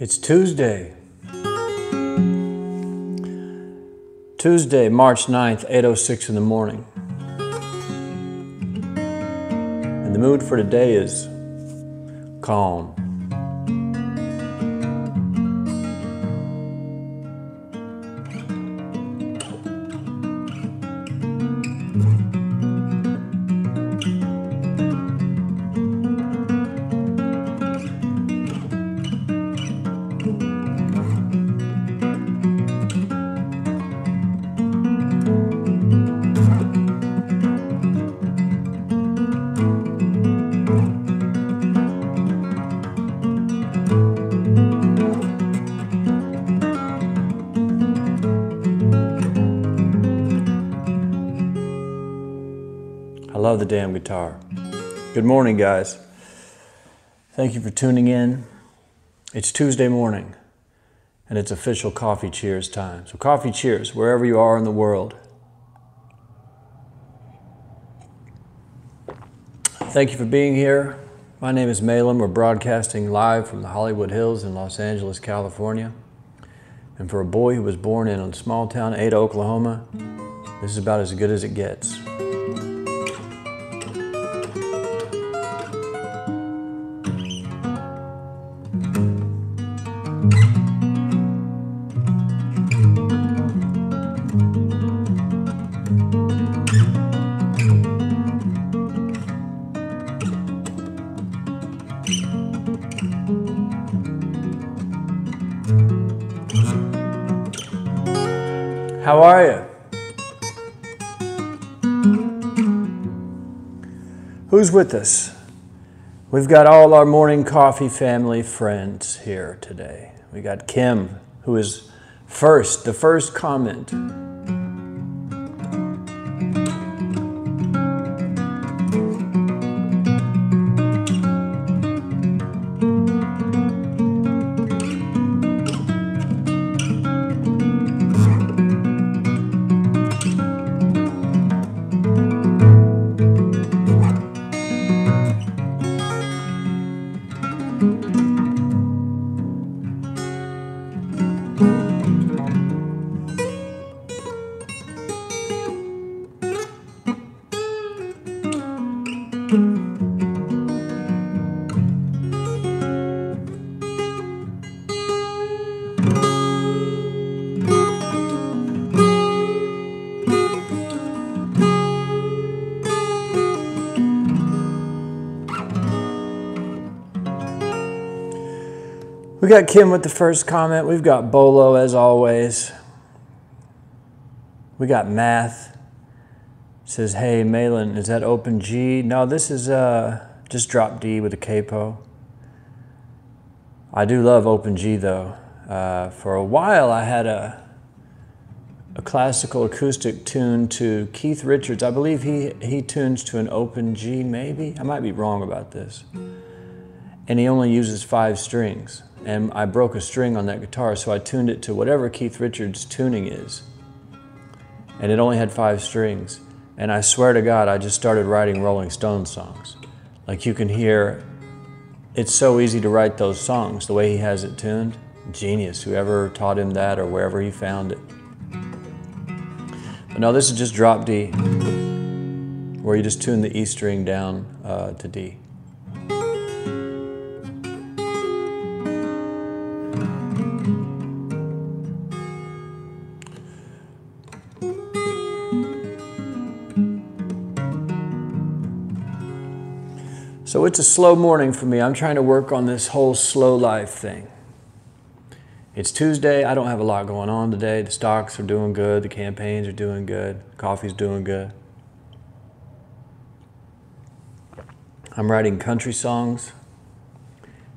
It's Tuesday, March 9th, 8:06 in the morning. And the mood for today is calm. I love the damn guitar. Good morning, guys. Thank you for tuning in. It's Tuesday morning, and it's official coffee cheers time. So coffee cheers, wherever you are in the world. Thank you for being here. My name is Malin. We're broadcasting live from the Hollywood Hills in Los Angeles, California. And for a boy who was born in a small town, Ada, Oklahoma, this is about as good as it gets. How are you? Who's with us? We've got all our morning coffee family friends here today. We got Kim, who is the first comment. We got Kim with the first comment. We've got Bolo as always. We got Math. Says, hey, Malin, is that open G? No, this is just drop D with a capo. I do love open G though. For a while I had a classical acoustic tune to Keith Richards. I believe he tunes to an open G maybe. I might be wrong about this. And he only uses 5 strings. And I broke a string on that guitar, so I tuned it to whatever Keith Richards' tuning is. And it only had 5 strings. And I swear to God, I just started writing Rolling Stones songs. Like you can hear, it's so easy to write those songs, the way he has it tuned. Genius, whoever taught him that or wherever he found it. But no, this is just drop D, where you just tune the E string down to D. So it's a slow morning for me. I'm trying to work on this whole slow life thing. It's Tuesday. I don't have a lot going on today. The stocks are doing good. The campaigns are doing good. Coffee's doing good. I'm writing country songs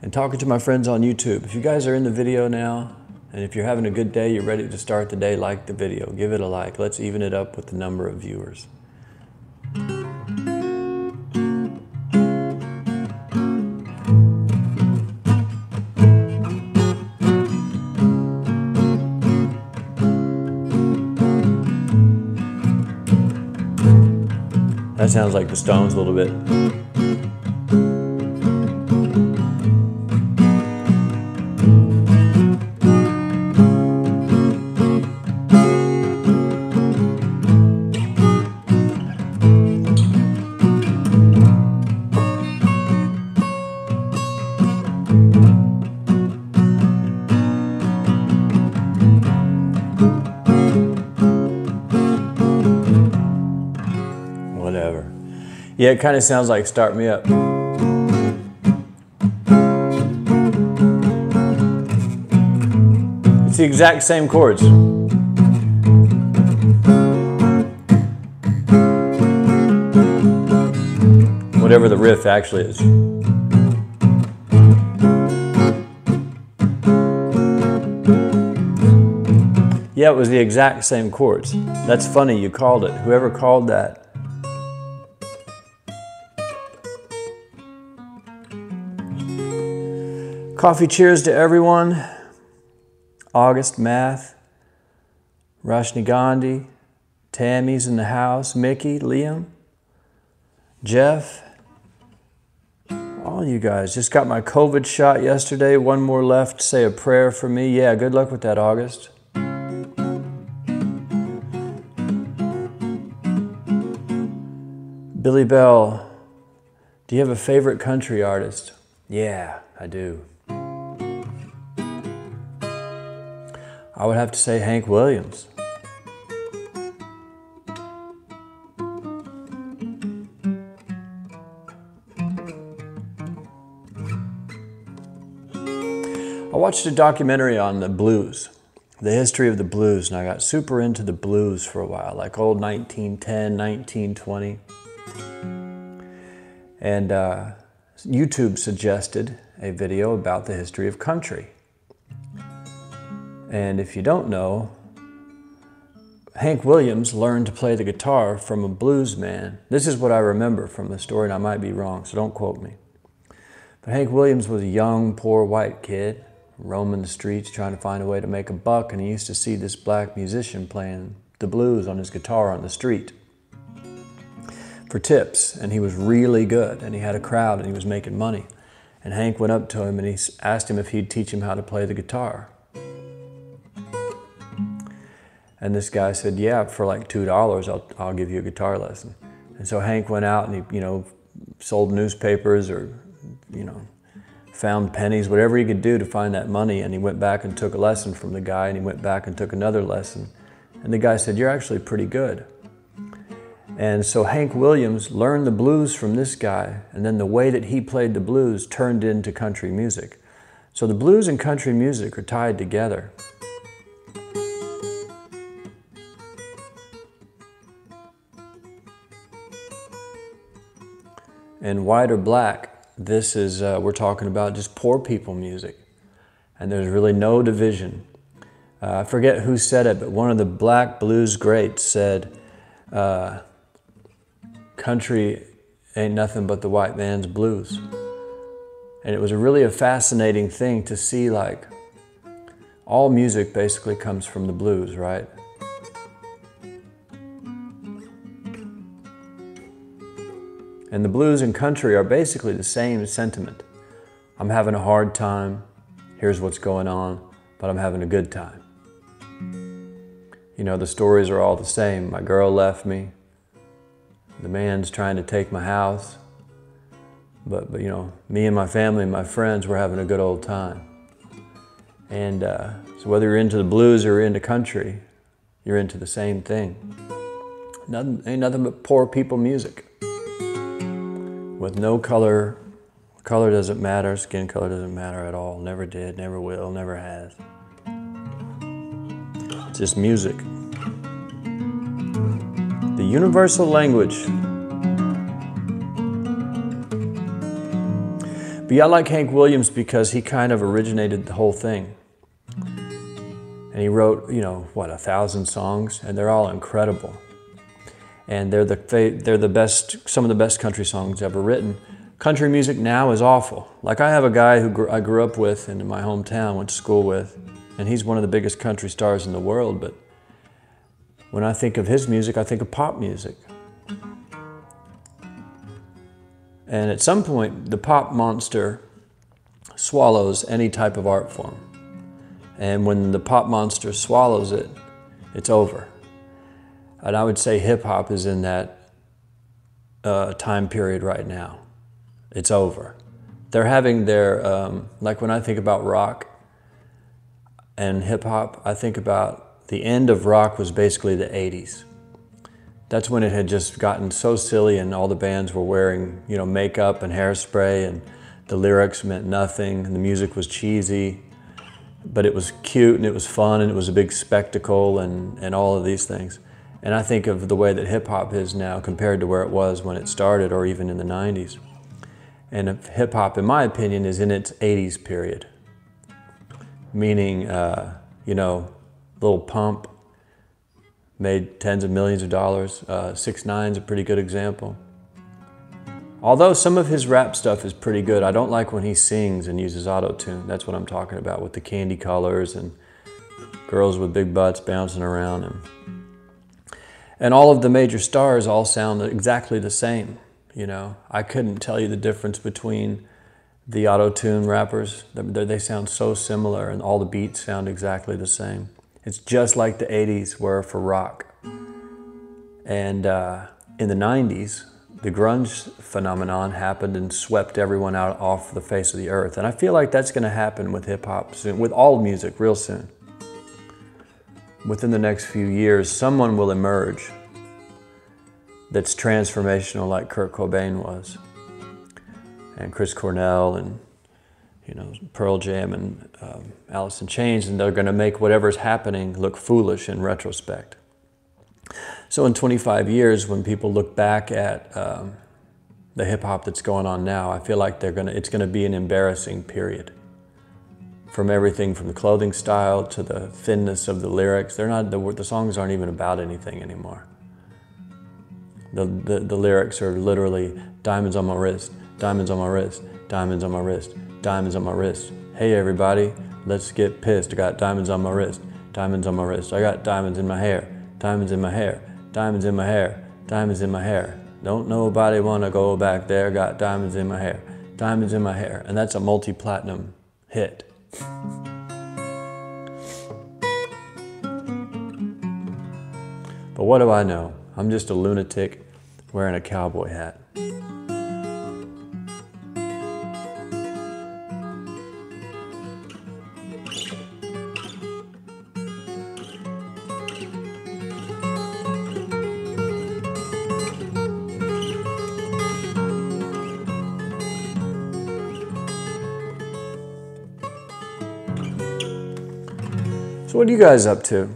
and talking to my friends on YouTube. If you guys are in the video now, and if you're having a good day, you're ready to start the day, like the video. Give it a like. Let's even it up with the number of viewers. That sounds like the Stones a little bit. Whatever. Yeah, it kind of sounds like Start Me Up. It's the exact same chords. Whatever the riff actually is. Yeah, it was the exact same chords. That's funny, you called it. Whoever called that. Coffee cheers to everyone. August, Math, Rashni Gandhi, Tammy's in the house, Mickey, Liam, Jeff, all you guys. Just got my COVID shot yesterday. One more left. Say a prayer for me. Yeah, good luck with that, August. Billy Bell, do you have a favorite country artist? Yeah, I do. I would have to say Hank Williams. I watched a documentary on the blues, the history of the blues, and I got super into the blues for a while, like old 1910, 1920. And YouTube suggested a video about the history of country. And if you don't know, Hank Williams learned to play the guitar from a blues man. This is what I remember from the story, and I might be wrong, so don't quote me. But Hank Williams was a young, poor white kid roaming the streets trying to find a way to make a buck, and he used to see this black musician playing the blues on his guitar on the street for tips, and he was really good, and he had a crowd, and he was making money. And Hank went up to him, and he asked him if he'd teach him how to play the guitar. And this guy said, yeah, for like $2, I'll give you a guitar lesson. And so Hank went out and he, sold newspapers or, found pennies, whatever he could do to find that money. And he went back and took a lesson from the guy, and he went back and took another lesson. And the guy said, you're actually pretty good. And so Hank Williams learned the blues from this guy, and then the way that he played the blues turned into country music. So the blues and country music are tied together. And white or black, this is, we're talking about just poor people music. And there's really no division. I forget who said it, but one of the black blues greats said, country ain't nothing but the white man's blues. And it was really a fascinating thing to see, like, all music basically comes from the blues, right? And the blues and country are basically the same sentiment. I'm having a hard time, here's what's going on, but I'm having a good time. The stories are all the same. My girl left me. The man's trying to take my house. But me and my family and my friends, we're having a good old time. And so whether you're into the blues or you're into country, you're into the same thing. Ain't nothing but poor people music. With no color. Color doesn't matter, skin color doesn't matter at all. Never did, never will, never has. It's just music. The universal language. But yeah, I like Hank Williams because he kind of originated the whole thing. And he wrote, 1,000 songs, and they're all incredible. And they're the best, some of the best country songs ever written. Country music now is awful. Like, I have a guy who I grew up with and in my hometown, went to school with, and he's one of the biggest country stars in the world, but when I think of his music, I think of pop music. And at some point, the pop monster swallows any type of art form. And when the pop monster swallows it, it's over. And I would say hip-hop is in that time period right now. It's over. They're having their, like when I think about rock and hip-hop, I think about the end of rock was basically the 80s. That's when it had just gotten so silly and all the bands were wearing, you know, makeup and hairspray and the lyrics meant nothing and the music was cheesy, but it was cute and it was fun and it was a big spectacle and all of these things. And I think of the way that hip hop is now compared to where it was when it started or even in the 90s. And hip hop, in my opinion, is in its 80s period. Meaning, you know, Lil Pump made tens of millions of dollars. 6ix9ine's a pretty good example. Although some of his rap stuff is pretty good, I don't like when he sings and uses auto-tune. That's what I'm talking about with the candy colors and girls with big butts bouncing around. And all of the major stars all sound exactly the same. You know, I couldn't tell you the difference between the auto-tune rappers. They sound so similar and all the beats sound exactly the same. It's just like the 80s were for rock. And in the 90s, the grunge phenomenon happened and swept everyone out off the face of the earth. And I feel like that's gonna happen with hip hop soon, with all music real soon. Within the next few years, someone will emerge that's transformational like Kurt Cobain was, and Chris Cornell, and you know, Pearl Jam and Alice in Chains, and they're gonna make whatever's happening look foolish in retrospect. So in 25 years, when people look back at the hip hop that's going on now, I feel like it's gonna be an embarrassing period. From everything from the clothing style to the thinness of the lyrics, the songs aren't even about anything anymore. The lyrics are literally diamonds on my wrist, diamonds on my wrist, diamonds on my wrist, diamonds on my wrist. Hey everybody, let's get pissed. I got diamonds on my wrist, diamonds on my wrist. I got diamonds in my hair, diamonds in my hair, diamonds in my hair, diamonds in my hair. Don't nobody wanna go back there, got diamonds in my hair, diamonds in my hair. And that's a multi-platinum hit. But what do I know? I'm just a lunatic wearing a cowboy hat. So what are you guys up to?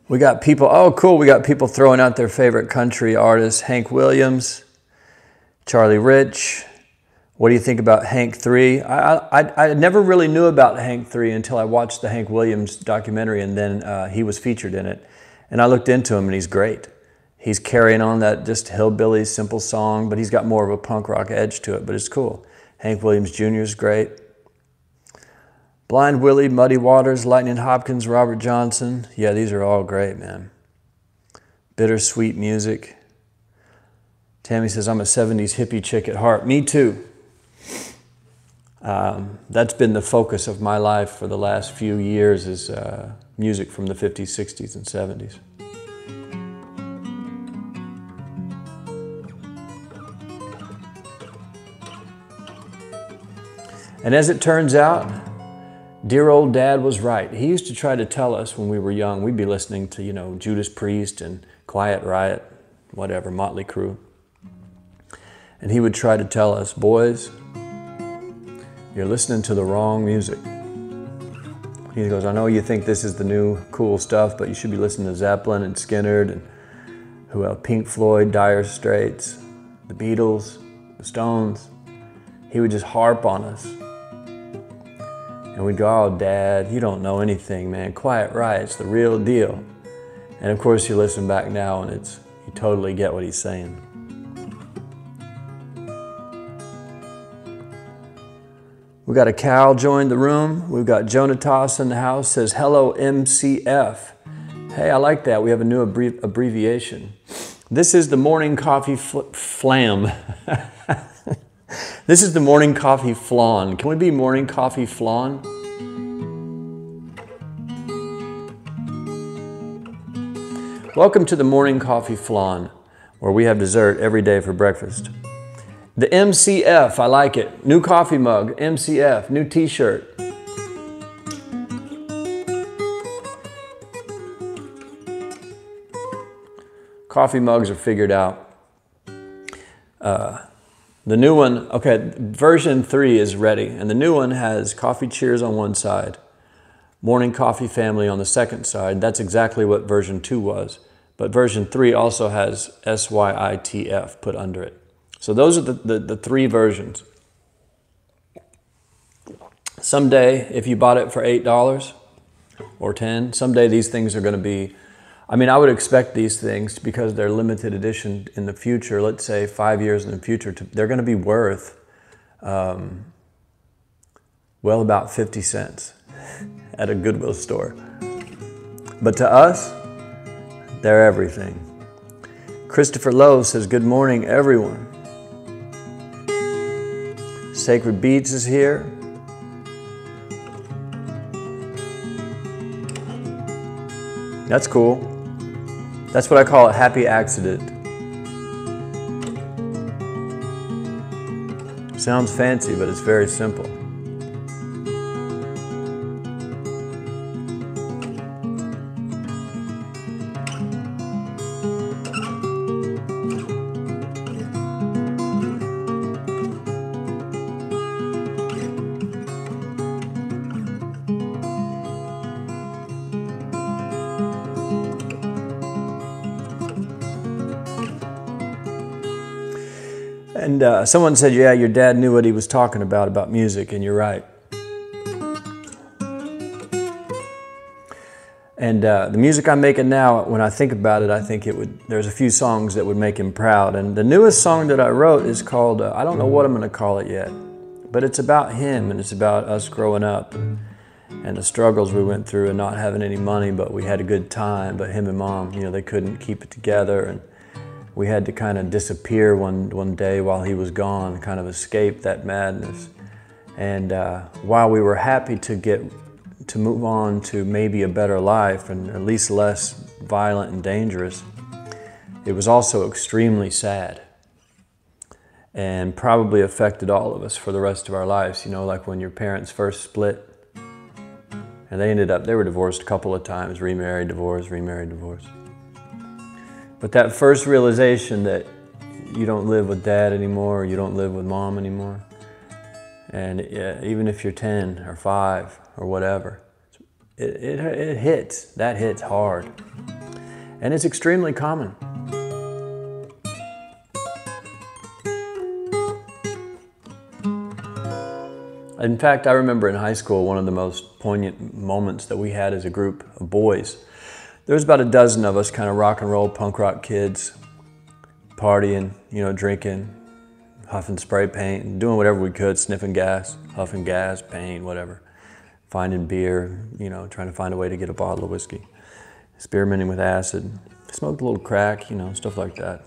We got people, oh cool, we got people throwing out their favorite country artists. Hank Williams, Charlie Rich. What do you think about Hank 3? I never really knew about Hank 3 until I watched the Hank Williams documentary, and then he was featured in it. And I looked into him and he's great. He's carrying on that just hillbilly simple song, but he's got more of a punk rock edge to it, but it's cool. Hank Williams Jr. is great. Blind Willie, Muddy Waters, Lightning Hopkins, Robert Johnson. Yeah, these are all great, man. Bittersweet music. Tammy says, I'm a 70s hippie chick at heart. Me too. That's been the focus of my life for the last few years is music from the 50s, 60s, and 70s. And as it turns out, dear old Dad was right. He used to try to tell us when we were young, we'd be listening to, you know, Judas Priest and Quiet Riot, whatever, Motley Crue. And he would try to tell us, boys, you're listening to the wrong music. He goes, I know you think this is the new cool stuff, but you should be listening to Zeppelin and Skynyrd and who else? Pink Floyd, Dire Straits, the Beatles, the Stones. He would just harp on us. And we'd go, oh, Dad, you don't know anything, man. Quiet Riot's the real deal. And of course, you listen back now and you totally get what he's saying. We got a Cal joined the room. We've got Jonatas in the house, says, hello, MCF. Hey, I like that. We have a new abbreviation. This is the morning coffee flam. This is the morning coffee flan. Can we be morning coffee flan? Welcome to the morning coffee flan, where we have dessert every day for breakfast. The MCF, I like it. New coffee mug, MCF, new t-shirt. Coffee mugs are figured out. The new one, okay, version 3 is ready, and the new one has Coffee Cheers on one side, Morning Coffee Family on the second side. That's exactly what version 2 was. But version 3 also has SYITF put under it. So those are the 3 versions. Someday, if you bought it for $8 or $10, someday these things are going to be, I mean, I would expect these things, because they're limited edition in the future, let's say 5 years in the future, they're going to be worth, well, about 50 cents at a Goodwill store. But to us, they're everything. Christopher Lowe says, good morning, everyone. Sacred Beats is here. That's cool. That's what I call a happy accident. Sounds fancy, but it's very simple. And someone said, yeah, your dad knew what he was talking about music, and you're right. And the music I'm making now, when I think about it, I think there's a few songs that would make him proud. And the newest song that I wrote is called, I don't know what I'm going to call it yet, but it's about him, and it's about us growing up and the struggles we went through and not having any money, but we had a good time. But him and Mom, you know, they couldn't keep it together, and we had to kind of disappear one day while he was gone, kind of escape that madness. And while we were happy to move on to maybe a better life, and at least less violent and dangerous, it was also extremely sad and probably affected all of us for the rest of our lives. You know, like when your parents first split, and they were divorced a couple of times, remarried, divorced, remarried, divorced. But that first realization that you don't live with Dad anymore, or you don't live with Mom anymore, and even if you're 10 or 5 or whatever, it hits. That hits hard. And it's extremely common. In fact, I remember in high school, one of the most poignant moments that we had as a group of boys. There was about a dozen of us, kind of rock and roll, punk rock kids, partying, you know, drinking, huffing spray paint, doing whatever we could, sniffing gas, huffing gas, paint, whatever. Finding beer, you know, trying to find a way to get a bottle of whiskey. Experimenting with acid. Smoked a little crack, you know, stuff like that.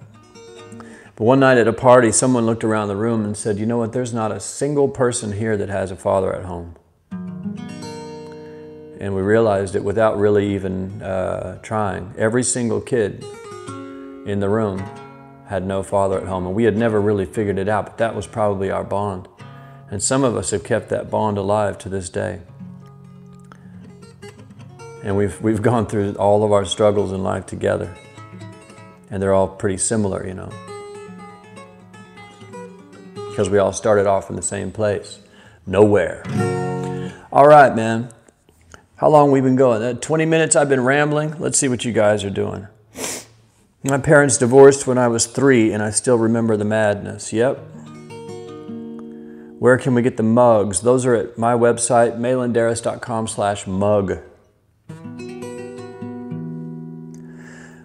But one night at a party, someone looked around the room and said, you know what, there's not a single person here that has a father at home. And we realized it without really even trying. Every single kid in the room had no father at home. And we had never really figured it out, but that was probably our bond. And some of us have kept that bond alive to this day. And we've gone through all of our struggles in life together. And they're all pretty similar, you know. Because we all started off in the same place. Nowhere. All right, man. How long we been going? 20 minutes I've been rambling. Let's see what you guys are doing. My parents divorced when I was 3, and I still remember the madness. Yep. Where can we get the mugs? Those are at my website, maylanderis.com/mug.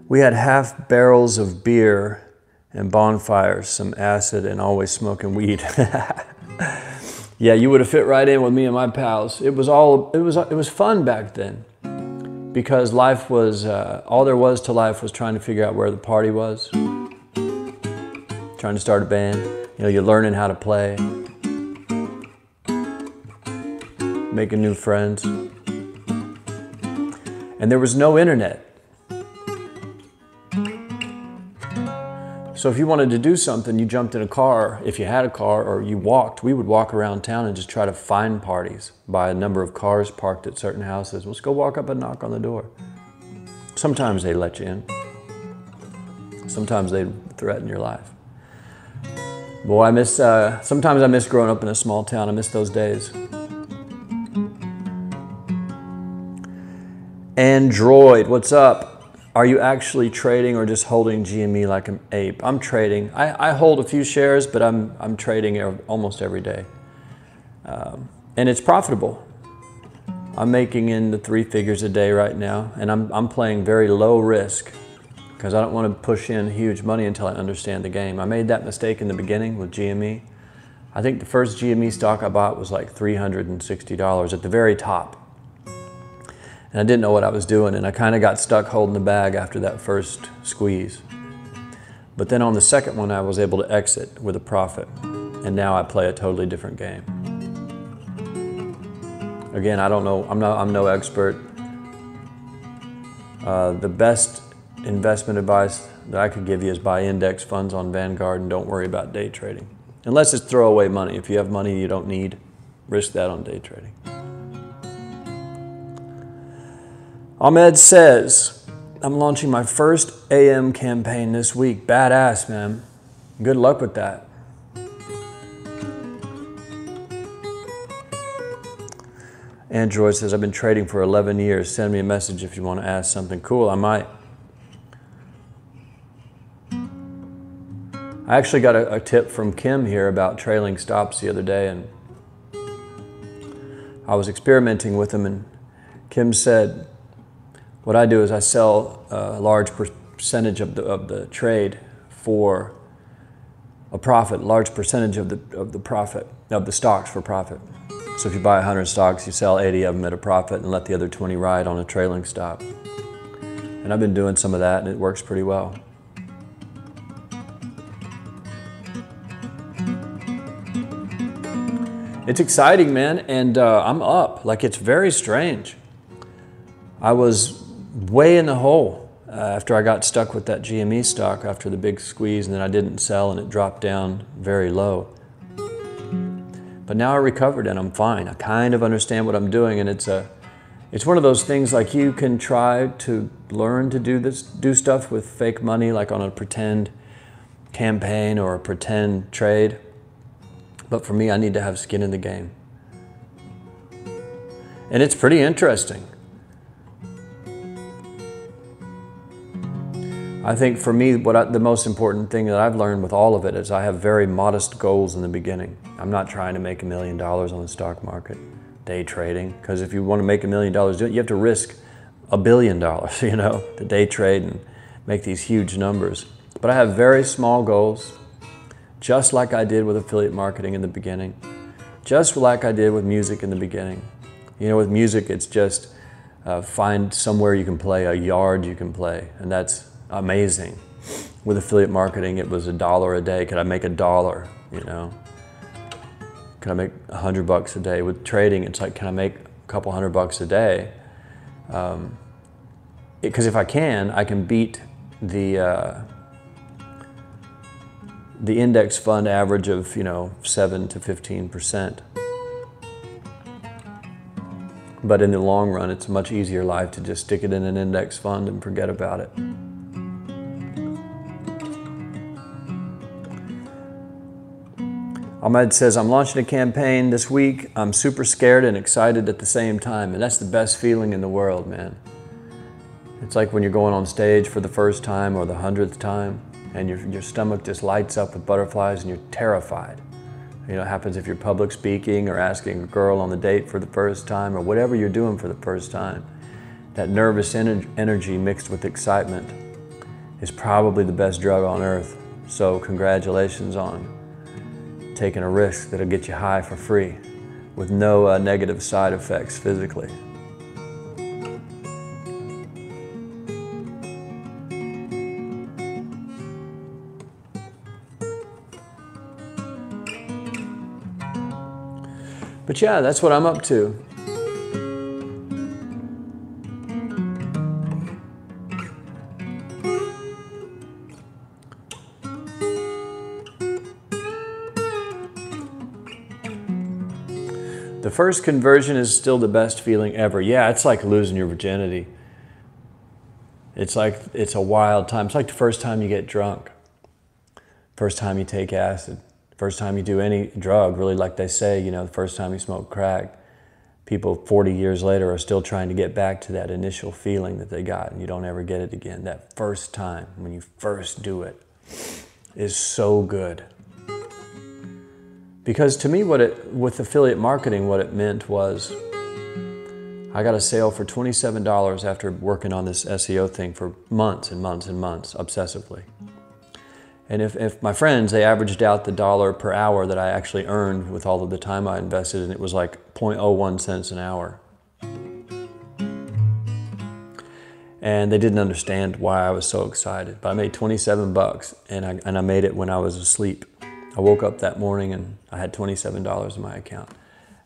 We had half barrels of beer and bonfires, some acid, and always smoking weed. Yeah, you would have fit right in with me and my pals. It was fun back then, because life was, all there was to life was trying to figure out where the party was, trying to start a band. You know, you're learning how to play, making new friends. And there was no internet. So if you wanted to do something, you jumped in a car, if you had a car, or you walked. We would walk around town and just try to find parties by a number of cars parked at certain houses. Let's go walk up and knock on the door. Sometimes they let you in. Sometimes they threaten your life. Boy, sometimes I miss growing up in a small town. I miss those days. Android, what's up? Are you actually trading or just holding GME like an ape? I'm trading. I hold a few shares, but I'm trading almost every day. And it's profitable. I'm making in the 3 figures a day right now, and I'm playing very low risk because I don't want to push in huge money until I understand the game. I made that mistake in the beginning with GME. I think the first GME stock I bought was like $360 at the very top. And I didn't know what I was doing, and I kind of got stuck holding the bag after that first squeeze. But then on the second one, I was able to exit with a profit, and now I play a totally different game. Again, I don't know, I'm no expert. The best investment advice that I could give you is buy index funds on Vanguard and don't worry about day trading. Unless it's throwaway money. If you have money you don't need, risk that on day trading. Ahmed says, I'm launching my first AM campaign this week. Badass, man. Good luck with that. Android says, I've been trading for 11 years. Send me a message if you want to ask something. Cool, I might. I actually got a tip from Kim here about trailing stops the other day, and I was experimenting with them, and Kim said, what I do is I sell a large percentage of the trade for a profit, large percentage of the stocks for profit. So if you buy 100 stocks, you sell 80 of them at a profit and let the other 20 ride on a trailing stop. And I've been doing some of that, and it works pretty well. It's exciting, man, and I'm up. Like, it's very strange. I was way in the hole after I got stuck with that GME stock after the big squeeze, and then I didn't sell and it dropped down very low. But now I recovered and I'm fine. I kind of understand what I'm doing, and it's one of those things like you can try to learn to do stuff with fake money, like on a pretend campaign or a pretend trade. But for me, I need to have skin in the game. And it's pretty interesting. I think for me, the most important thing that I've learned with all of it is I have very modest goals in the beginning. I'm not trying to make $1 million on the stock market, day trading, because if you want to make $1 million, you have to risk $1 billion, you know, to day trade and make these huge numbers. But I have very small goals, just like I did with affiliate marketing in the beginning, just like I did with music in the beginning. You know, with music, it's just find somewhere you can play, a yard you can play, and that's amazing. With affiliate marketing, it was $1 a day. Could I make $1, you know? Could I make $100 a day? With trading, it's like, can I make a couple $100 a day? Because if I can beat the index fund average of, you know, 7 to 15%. But in the long run, it's a much easier life to just stick it in an index fund and forget about it. Ahmed says, I'm launching a campaign this week. I'm super scared and excited at the same time. And that's the best feeling in the world, man. It's like when you're going on stage for the first time or the 100th time, and your stomach just lights up with butterflies and you're terrified. You know, it happens if you're public speaking or asking a girl on the date for the first time or whatever you're doing for the first time. That nervous energy mixed with excitement is probably the best drug on earth. So congratulations on taking a risk that'll get you high for free with no negative side effects physically. But yeah, that's what I'm up to. The first conversion is still the best feeling ever. Yeah, it's like losing your virginity. It's like, it's a wild time. It's like the first time you get drunk, first time you take acid, first time you do any drug, really, like they say, you know, the first time you smoke crack. People 40 years later are still trying to get back to that initial feeling that they got, and you don't ever get it again. That first time, when you first do it, is so good. Because to me, with affiliate marketing, what it meant was, I got a sale for $27 after working on this SEO thing for months and months and months, obsessively. And if my friends, they averaged out the dollar per hour that I actually earned with all of the time I invested, and it was like 0.01 cents an hour. And they didn't understand why I was so excited. But I made 27 bucks, and I made it when I was asleep. I woke up that morning and I had $27 in my account,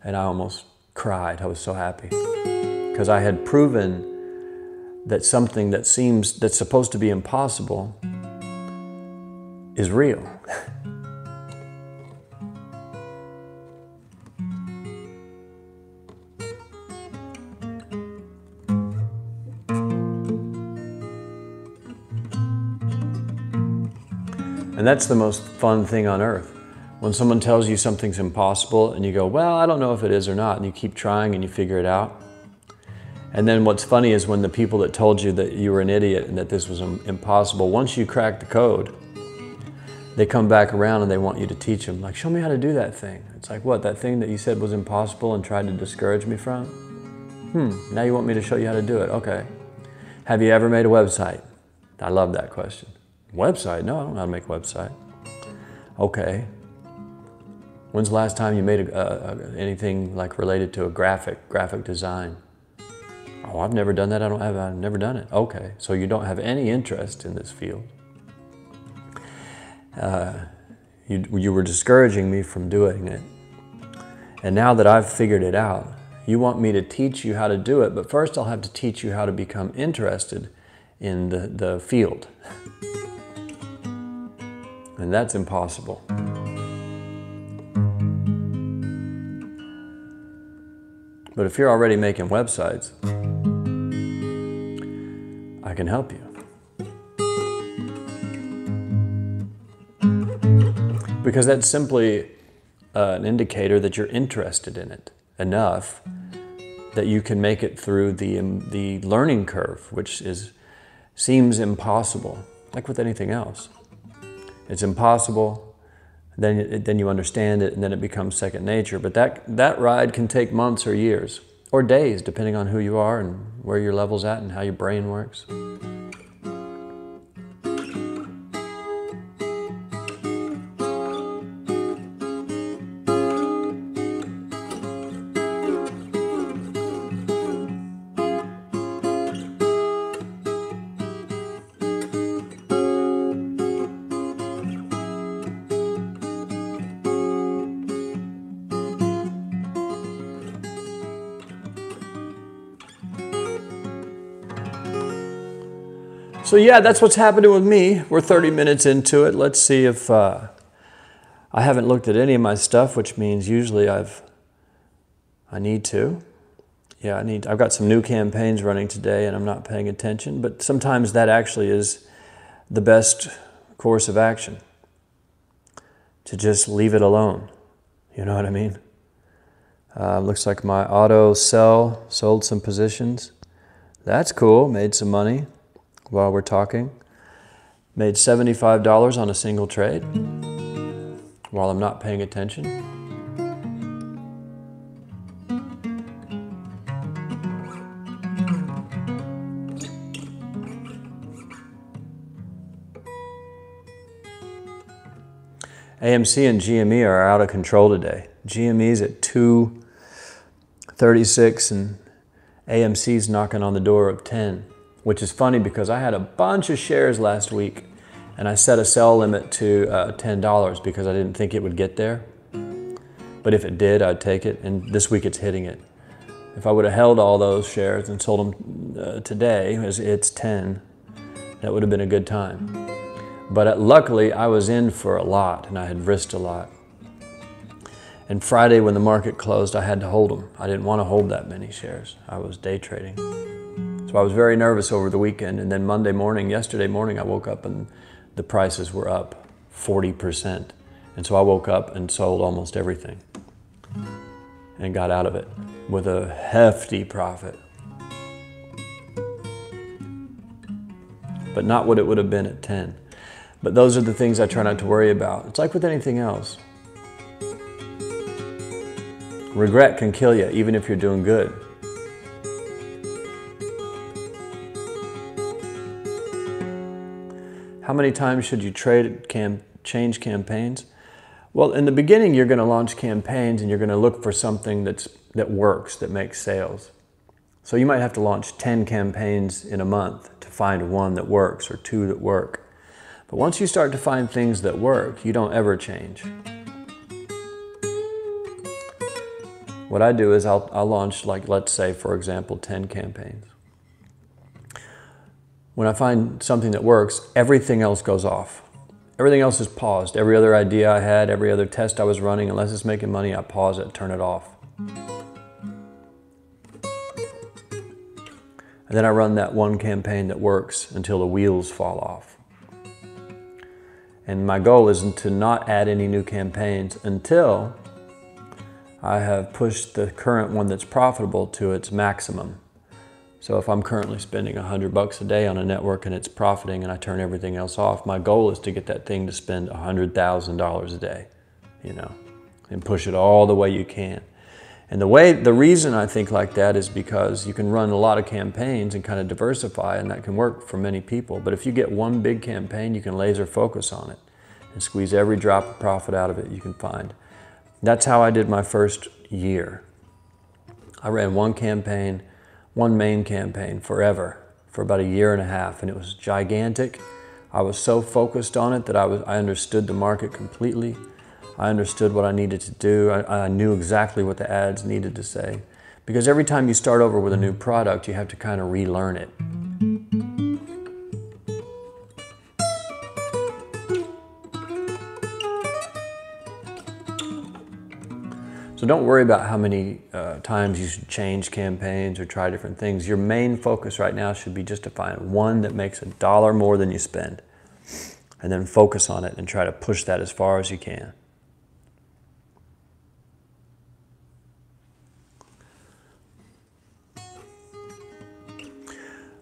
and I almost cried. I was so happy because I had proven that something that's supposed to be impossible is real. And that's the most fun thing on earth. When someone tells you something's impossible and you go, well, I don't know if it is or not, and you keep trying and you figure it out. And then what's funny is when the people that told you that you were an idiot and that this was impossible, once you crack the code, they come back around and they want you to teach them. Like, show me how to do that thing. It's like, what, that thing that you said was impossible and tried to discourage me from? Now you want me to show you how to do it. Okay. Have you ever made a website? I love that question. Website? No, I don't know how to make a website. Okay. When's the last time you made anything like related to a graphic design? Oh, I've never done that. I've never done it. Okay, so you don't have any interest in this field. You were discouraging me from doing it. And now that I've figured it out, you want me to teach you how to do it, but first I'll have to teach you how to become interested in the field. And that's impossible. But if you're already making websites, I can help you. Because that's simply an indicator that you're interested in it enough that you can make it through the learning curve, which seems impossible, like with anything else. It's impossible, then you understand it, and then it becomes second nature. But that ride can take months or years, or days, depending on who you are and where your level's at and how your brain works. So yeah, that's what's happening with me. We're 30 minutes into it. Let's see if I haven't looked at any of my stuff, which means usually I need to. Yeah, I've got some new campaigns running today and I'm not paying attention, but sometimes that actually is the best course of action, to just leave it alone. You know what I mean? Looks like my auto sell sold some positions. That's cool, made some money while we're talking. Made $75 on a single trade while I'm not paying attention. AMC and GME are out of control today. GME's at 236 and AMC's knocking on the door of 10. Which is funny because I had a bunch of shares last week and I set a sell limit to $10 because I didn't think it would get there. But if it did, I'd take it, and this week it's hitting it. If I would have held all those shares and sold them today as it's 10, that would have been a good time. But luckily I was in for a lot and I had risked a lot. And Friday when the market closed, I had to hold them. I didn't want to hold that many shares. I was day trading. So I was very nervous over the weekend, and then yesterday morning, I woke up and the prices were up 40%. And so I woke up and sold almost everything and got out of it with a hefty profit. But not what it would have been at 10. But those are the things I try not to worry about. It's like with anything else. Regret can kill you, even if you're doing good. How many times should you change campaigns? Well, in the beginning, you're going to launch campaigns and you're going to look for something that works, that makes sales. So you might have to launch 10 campaigns in a month to find one that works or 2 that work. But once you start to find things that work, you don't ever change. What I do is I'll launch, like, let's say, for example, 10 campaigns. When I find something that works, everything else goes off. Everything else is paused. Every other idea I had, every other test I was running, unless it's making money, I pause it, turn it off. And then I run that one campaign that works until the wheels fall off. And my goal is to not add any new campaigns until I have pushed the current one that's profitable to its maximum. So if I'm currently spending $100 a day on a network and it's profiting and I turn everything else off, my goal is to get that thing to spend $100,000 a day, and push it all the way you can. And the reason I think like that is because you can run a lot of campaigns and kind of diversify, and that can work for many people. But if you get one big campaign, you can laser focus on it and squeeze every drop of profit out of it you can find. That's how I did my first year. I ran one main campaign forever, for about 1.5 years, and it was gigantic. I was so focused on it that I understood the market completely. I understood what I needed to do. I knew exactly what the ads needed to say. Because every time you start over with a new product, you have to kind of relearn it. So don't worry about how many times you should change campaigns or try different things. Your main focus right now should be just to find one that makes $1 more than you spend. And then focus on it and try to push that as far as you can.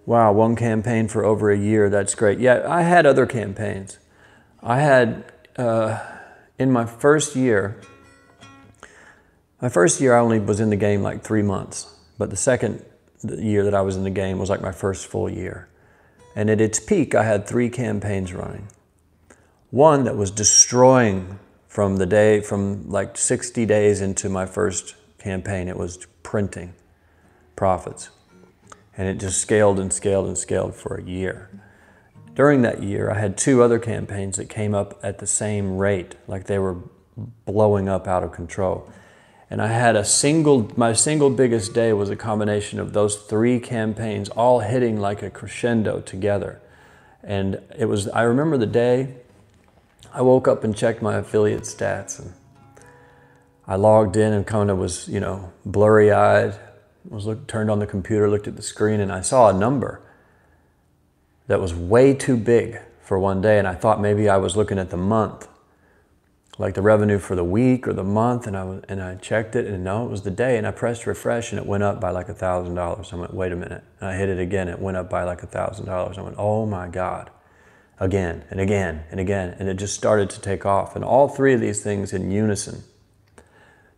Wow, one campaign for over 1 year, that's great. Yeah, I had other campaigns. I had, in my first year I only was in the game like 3 months, but the second year that I was in the game was like my first full year. And at its peak, I had 3 campaigns running. One that was destroying from like 60 days into my first campaign. It was printing profits. And it just scaled and scaled and scaled for 1 year. During that year, I had 2 other campaigns that came up at the same rate, like they were blowing up out of control. And I had my single biggest day was a combination of those 3 campaigns all hitting like a crescendo together. And I remember the day I woke up and checked my affiliate stats, and I logged in and kind of was, blurry-eyed, turned on the computer, looked at the screen, and I saw a number that was way too big for one day. And I thought maybe I was looking at the month, like the revenue for the week or the month, and I checked it, and no, it was the day, and I pressed refresh, and it went up by like $1,000. I went, wait a minute, and I hit it again, it went up by like $1,000. I went, oh my God, again and again and again, and it just started to take off, and all 3 of these things in unison.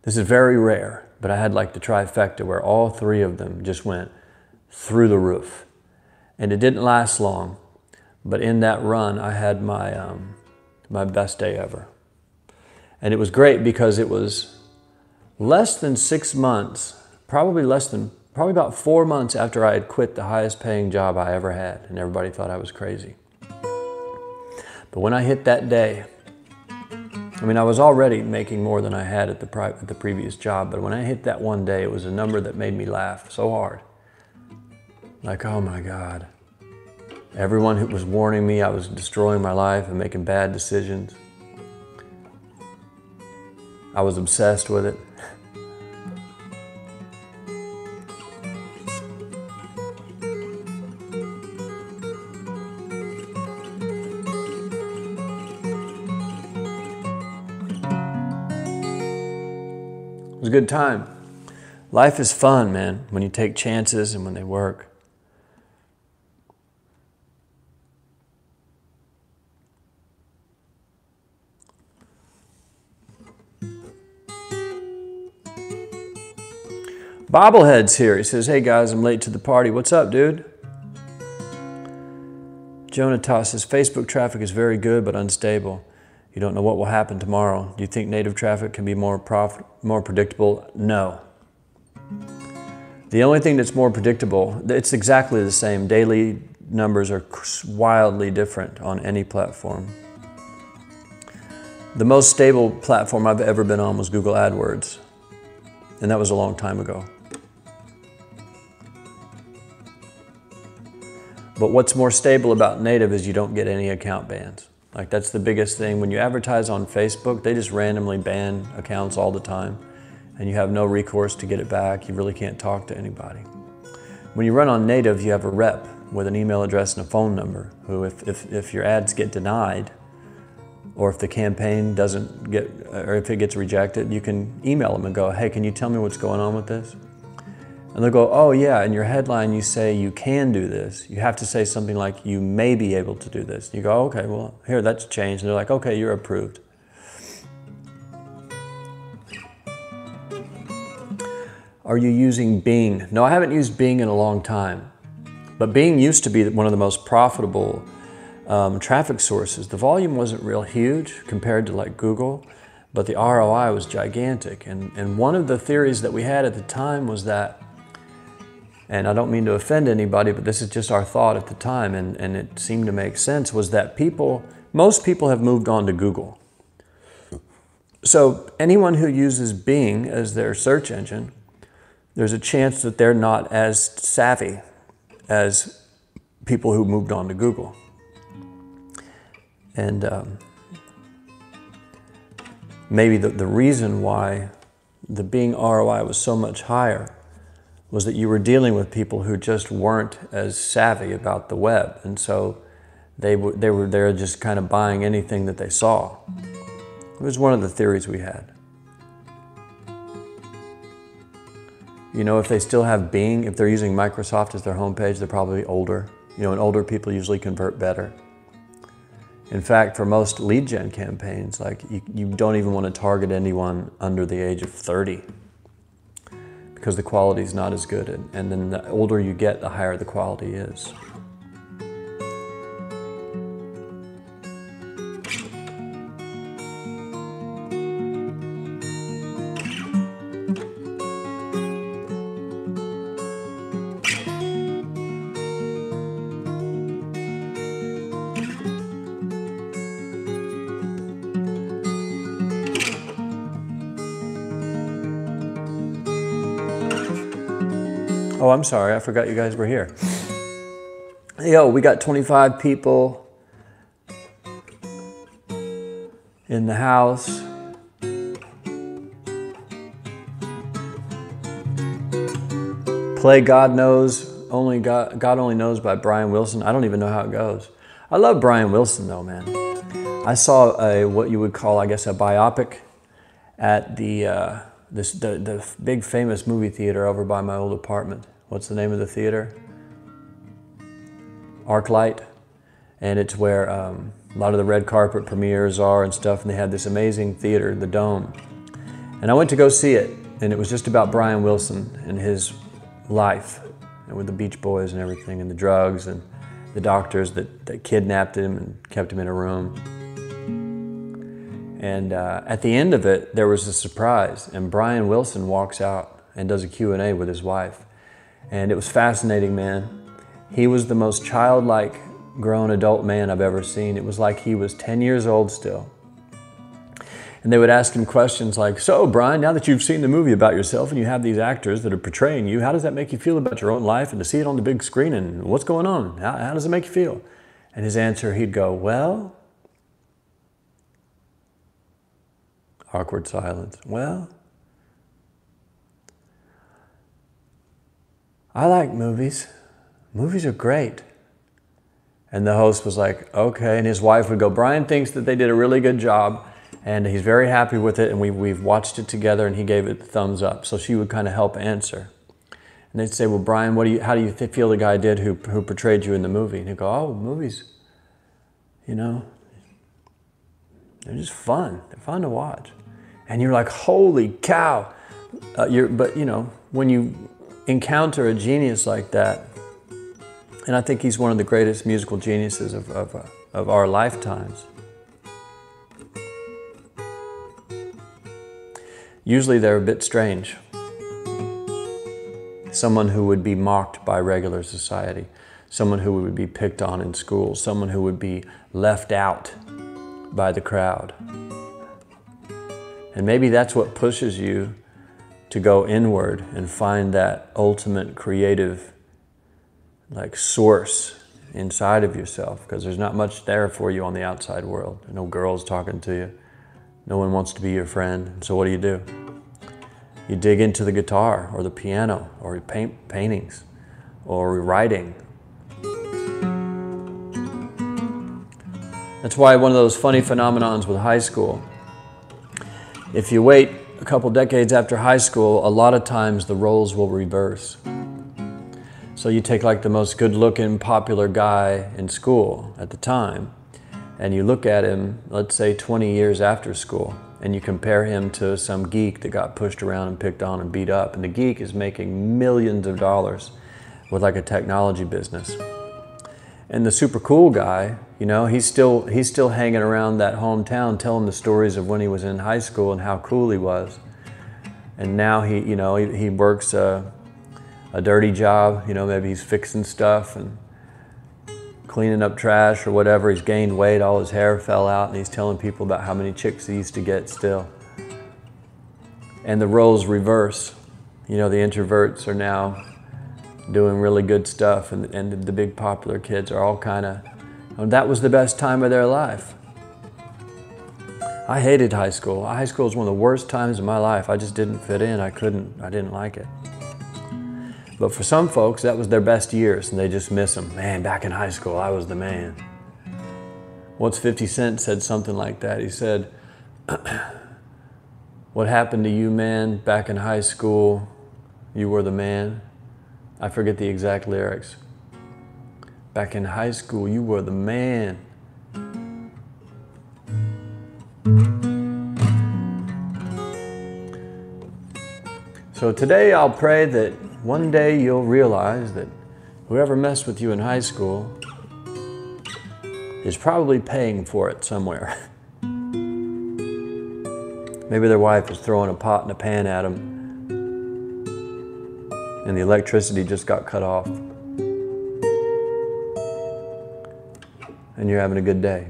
This is very rare, but I had like the trifecta where all 3 of them just went through the roof, and it didn't last long, but in that run, I had my best day ever. And it was great because it was less than 6 months, probably about 4 months after I had quit the highest paying job I ever had, and everybody thought I was crazy. But when I hit that day, I was already making more than I had at the previous job, but when I hit that one day, it was a number that made me laugh so hard. Like, oh my God. Everyone who was warning me I was destroying my life and making bad decisions, I was obsessed with it. a good time. Life is fun, man, when you take chances and when they work. Bobblehead's here. He says, hey guys, I'm late to the party. What's up, dude? Jonatas says, Facebook traffic is very good but unstable. You don't know what will happen tomorrow. Do you think native traffic can be more predictable? No. The only thing that's more predictable, it's exactly the same. Daily numbers are wildly different on any platform. The most stable platform I've ever been on was Google AdWords, and that was a long time ago. But what's more stable about native is you don't get any account bans. Like, that's the biggest thing. When you advertise on Facebook, they just randomly ban accounts all the time, and you have no recourse to get it back. You really can't talk to anybody. When you run on native, you have a rep with an email address and a phone number who, if your ads get denied, or if the campaign doesn't get, or if it gets rejected, you can email them and go, hey, can you tell me what's going on with this? And they'll go, oh yeah, in your headline you say you can do this. You have to say something like, you may be able to do this. You go, okay, well, here, that's changed. And they're like, okay, you're approved. Are you using Bing? No, I haven't used Bing in a long time. But Bing used to be one of the most profitable traffic sources. The volume wasn't real huge compared to like Google, but the ROI was gigantic. And one of the theories that we had at the time was that, and I don't mean to offend anybody, but this is just our thought at the time, and it seemed to make sense, was that most people have moved on to Google. So anyone who uses Bing as their search engine, there's a chance that they're not as savvy as people who moved on to Google. And maybe the reason why the Bing ROI was so much higher was that you were dealing with people who just weren't as savvy about the web. And so they were there just kind of buying anything that they saw. It was one of the theories we had. You know, if they still have Bing, if they're using Microsoft as their homepage, they're probably older. You know, and older people usually convert better. In fact, for most lead gen campaigns, like you don't even want to target anyone under the age of 30 because the quality is not as good. And then the older you get, the higher the quality is. Oh, I'm sorry, I forgot you guys were here. Yo, we got 25 people in the house. Play God Knows, God Only Knows by Brian Wilson. I don't even know how it goes. I love Brian Wilson though, man. I saw what you would call, I guess, a biopic at the big famous movie theater over by my old apartment. What's the name of the theater? ArcLight. And it's where a lot of the red carpet premieres are and stuff, and they had this amazing theater, the Dome. And I went to go see it, and it was just about Brian Wilson and his life, and with the Beach Boys and everything, and the drugs, and the doctors that kidnapped him and kept him in a room. And at the end of it, there was a surprise, and Brian Wilson walks out and does a Q&A with his wife. And it was fascinating, man. He was the most childlike grown adult man I've ever seen. It was like he was 10 years old still. And they would ask him questions like, so Brian, now that you've seen the movie about yourself and you have these actors that are portraying you, how does that make you feel about your own life and to see it on the big screen, and what's going on? How does it make you feel? And his answer, he'd go, well, awkward silence. Well, I like movies. Movies are great. And the host was like, okay. And his wife would go, Brian thinks that they did a really good job And he's very happy with it, and we've watched it together, and he gave it the thumbs up. So she would kind of help answer. And they'd say, well, Brian, how do you feel the guy did who portrayed you in the movie? And he'd go, oh, movies, you know, they're just fun. They're fun to watch. And you're like, holy cow. But, you know, when you encounter a genius like that, and I think he's one of the greatest musical geniuses of our lifetimes. Usually they're a bit strange. Someone who would be mocked by regular society, someone who would be picked on in school, someone who would be left out by the crowd. And maybe that's what pushes you to go inward and find that ultimate creative source inside of yourself, because there's not much there for you on the outside world. No girls talking to you. No one wants to be your friend. So what do? You dig into the guitar or the piano or paintings or writing. That's why one of those funny phenomenons with high school, if you wait a couple decades after high school, a lot of times the roles will reverse. So you take like the most good-looking, popular guy in school at the time, and you look at him, let's say 20 years after school, and you compare him to some geek that got pushed around and picked on and beat up, and the geek is making millions of dollars with like a technology business. And the super cool guy, you know, he's still hanging around that hometown telling the stories of when he was in high school and how cool he was. And now he works a dirty job, you know, maybe he's fixing stuff and cleaning up trash or whatever. He's gained weight, all his hair fell out, and he's telling people about how many chicks he used to get still. And the roles reverse. You know, the introverts are now doing really good stuff, and the big popular kids are all kind of, that was the best time of their life. I hated high school. High school was one of the worst times of my life. I just didn't fit in. I didn't like it. But for some folks, that was their best years, and they just miss them. Man, back in high school, I was the man. Once 50 Cent said something like that. He said, what happened to you, man, back in high school, you were the man. I forget the exact lyrics. Back in high school, you were the man. So today I'll pray that one day you'll realize that whoever messed with you in high school is probably paying for it somewhere. Maybe their wife is throwing a pot and a pan at them, and the electricity just got cut off. And you're having a good day.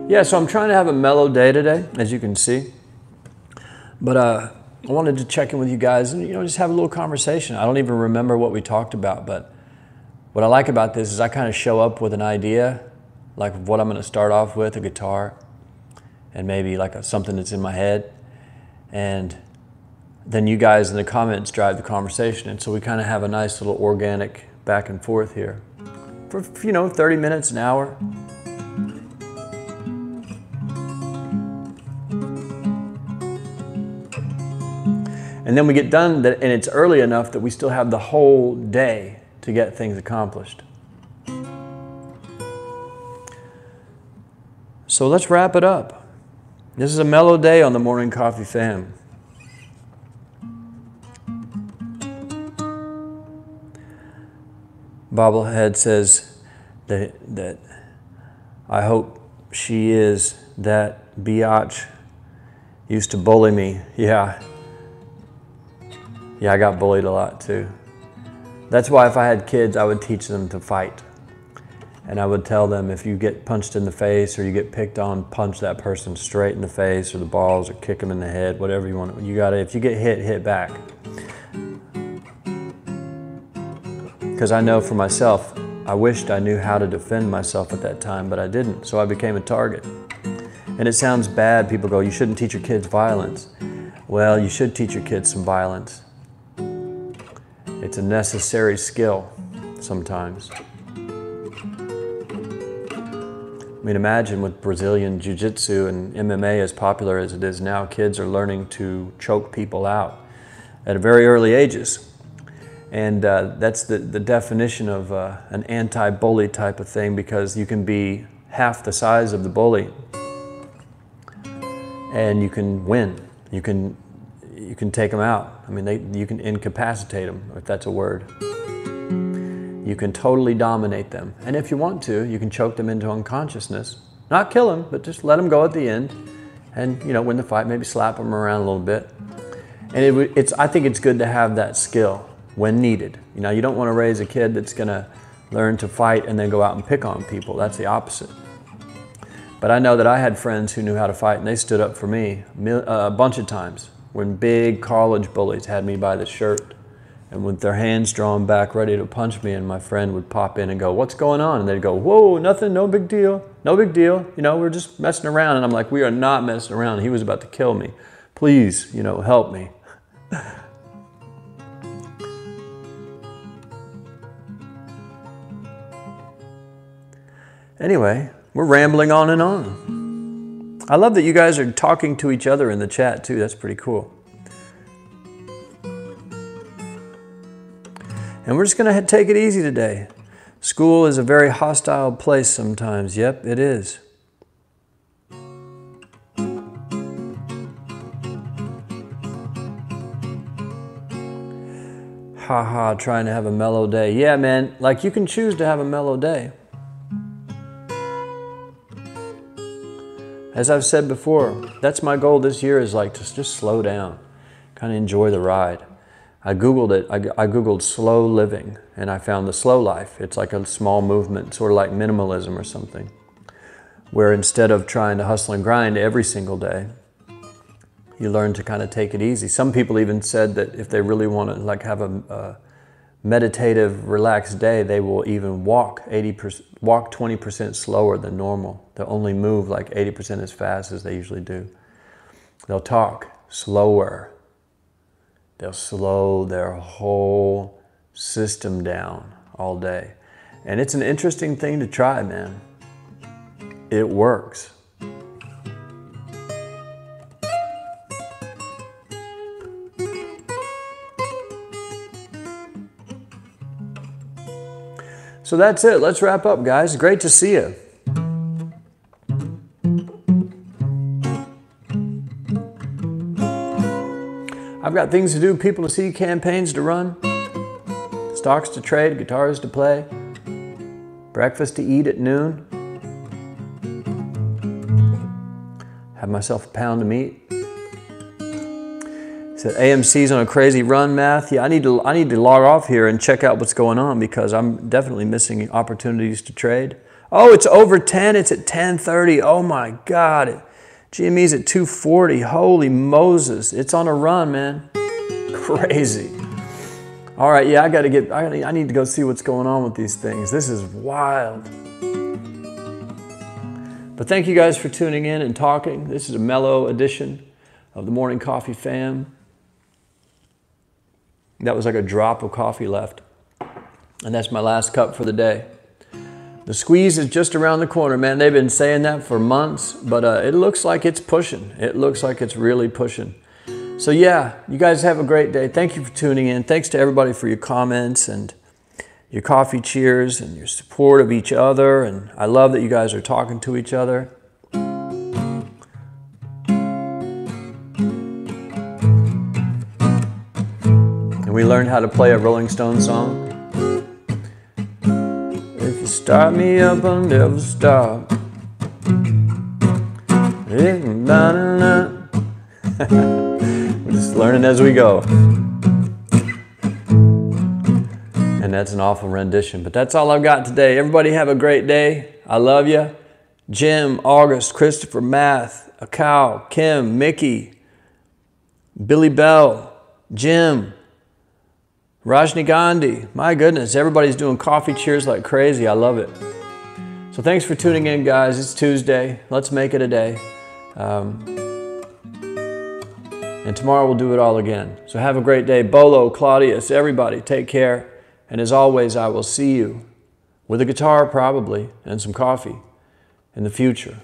Yeah, so I'm trying to have a mellow day today, as you can see. But I wanted to check in with you guys and, you know, just have a little conversation. I don't even remember what we talked about, but what I like about this is I kind of show up with an idea, like what I'm going to start off with, a guitar, and maybe like something that's in my head. And then you guys in the comments drive the conversation. And so we kind of have a nice little organic back and forth here for, you know, 30 minutes, an hour. And then we get done, and it's early enough that we still have the whole day to get things accomplished. So let's wrap it up. This is a mellow day on the Morning Coffee Fam. Bobblehead says that I hope she is that biatch used to bully me. Yeah, I got bullied a lot too. That's why if I had kids, I would teach them to fight. And I would tell them, if you get punched in the face or you get picked on, punch that person straight in the face or the balls, or kick them in the head, whatever you want. You gotta, if you get hit, hit back. Because I know for myself, I wished I knew how to defend myself at that time, but I didn't, so I became a target. And it sounds bad. People go, you shouldn't teach your kids violence. Well, you should teach your kids some violence. It's a necessary skill sometimes. I mean, imagine with Brazilian Jiu-Jitsu and MMA as popular as it is now, kids are learning to choke people out at very early ages. And that's the definition of an anti-bully type of thing, because you can be half the size of the bully and you can win. You can take them out. I mean, you can incapacitate them, if that's a word. You can totally dominate them. And if you want to, you can choke them into unconsciousness. Not kill them, but just let them go at the end. And, you know, win the fight, maybe slap them around a little bit. And I think it's good to have that skill when needed. You know, you don't want to raise a kid that's going to learn to fight and then go out and pick on people. That's the opposite. But I know that I had friends who knew how to fight, and they stood up for me a bunch of times when big college bullies had me by the shirt and with their hands drawn back ready to punch me, and my friend would pop in and go, what's going on? And they'd go, whoa, nothing, no big deal, no big deal. You know, we're just messing around. And I'm like, we are not messing around. He was about to kill me. Please, you know, help me. Anyway, we're rambling on and on. I love that you guys are talking to each other in the chat too. That's pretty cool. And we're just going to take it easy today. School is a very hostile place sometimes. Yep, it is. Haha, trying to have a mellow day. Yeah, man, like you can choose to have a mellow day. As I've said before, that's my goal this year, is like to just slow down, kind of enjoy the ride. I Googled it. I Googled slow living, and I found the slow life. It's like a small movement, sort of like minimalism or something, where instead of trying to hustle and grind every single day, you learn to kind of take it easy. Some people even said that if they really want to like have a meditative, relaxed day, they will even walk 20% slower than normal. They'll only move like 80% as fast as they usually do. They'll talk slower. They'll slow their whole system down all day. And it's an interesting thing to try, man. It works. So that's it. Let's wrap up, guys. Great to see you. I've got things to do, people to see, campaigns to run, stocks to trade, guitars to play, breakfast to eat at noon, have myself a pound of meat. Said AMC's on a crazy run, Math. Yeah, I need to log off here and check out what's going on, because I'm definitely missing opportunities to trade. Oh, it's over 10. It's at 10:30. Oh my God. GME's at 240. Holy Moses. It's on a run, man. Crazy. All right, yeah, I need to go see what's going on with these things. This is wild. But thank you guys for tuning in and talking. This is a mellow edition of the Morning Coffee Fam. That was like a drop of coffee left. And that's my last cup for the day. The squeeze is just around the corner, man. They've been saying that for months, but it looks like it's pushing. It looks like it's really pushing. So yeah, you guys have a great day. Thank you for tuning in. Thanks to everybody for your comments and your coffee cheers and your support of each other. And I love that you guys are talking to each other. And we learned how to play a Rolling Stones song. If you start me up, I'll never stop. We're just learning as we go. And that's an awful rendition, but that's all I've got today. Everybody have a great day. I love you. Jim, August, Christopher, Math, Akau, Kim, Mickey, Billy Bell, Jim, Rajni Gandhi, my goodness, everybody's doing coffee cheers like crazy. I love it. So thanks for tuning in, guys. It's Tuesday. Let's make it a day. And tomorrow we'll do it all again. So have a great day. Bolo, Claudius, everybody, take care. And as always, I will see you with a guitar probably and some coffee in the future.